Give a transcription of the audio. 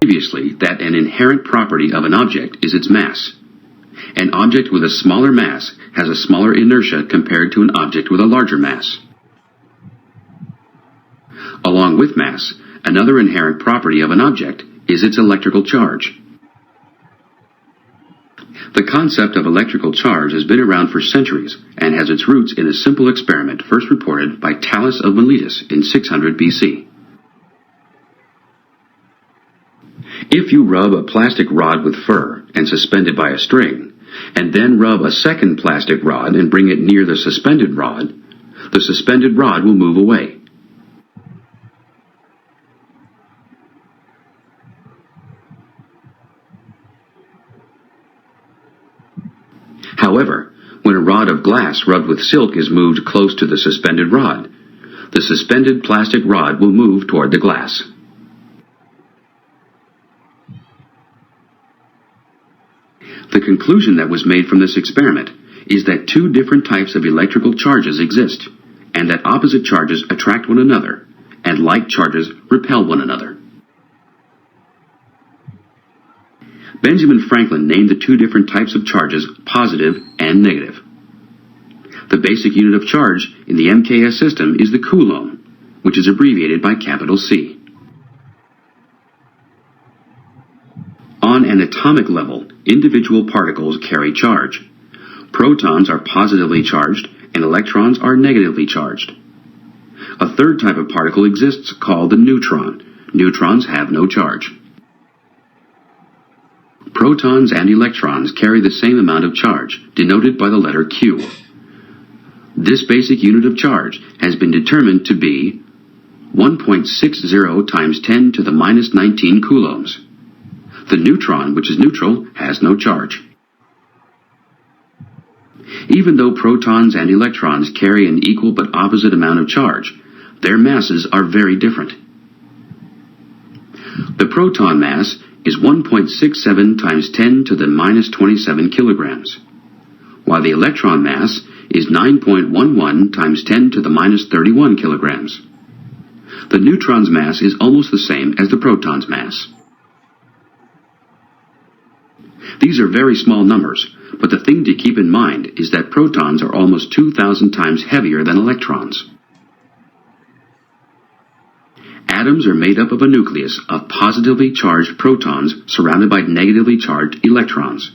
previously that an inherent property of an object is its mass. An object with a smaller mass has a smaller inertia compared to an object with a larger mass. Along with mass, another inherent property of an object is its electrical charge. The concept of electrical charge has been around for centuries and has its roots in a simple experiment first reported by Thales of Miletus in 600 BC. If you rub a plastic rod with fur and suspend it by a string, and then rub a second plastic rod and bring it near the suspended rod will move away. However, when a rod of glass rubbed with silk is moved close to the suspended rod, the suspended plastic rod will move toward the glass. The conclusion that was made from this experiment is that two different types of electrical charges exist, and that opposite charges attract one another, and like charges repel one another. Benjamin Franklin named the two different types of charges positive and negative. The basic unit of charge in the MKS system is the coulomb, which is abbreviated by capital C. On an atomic level, individual particles carry charge. Protons are positively charged and electrons are negatively charged. A third type of particle exists called the neutron. Neutrons have no charge. Protons and electrons carry the same amount of charge, denoted by the letter Q. This basic unit of charge has been determined to be 1.60 times 10 to the minus 19 coulombs. The neutron, which is neutral, has no charge. Even though protons and electrons carry an equal but opposite amount of charge, their masses are very different. The proton mass is 1.67 times 10 to the minus 27 kilograms, while the electron mass is 9.11 times 10 to the minus 31 kilograms. The neutron's mass is almost the same as the proton's mass. These are very small numbers, but the thing to keep in mind is that protons are almost 2,000 times heavier than electrons. Atoms are made up of a nucleus of positively charged protons surrounded by negatively charged electrons.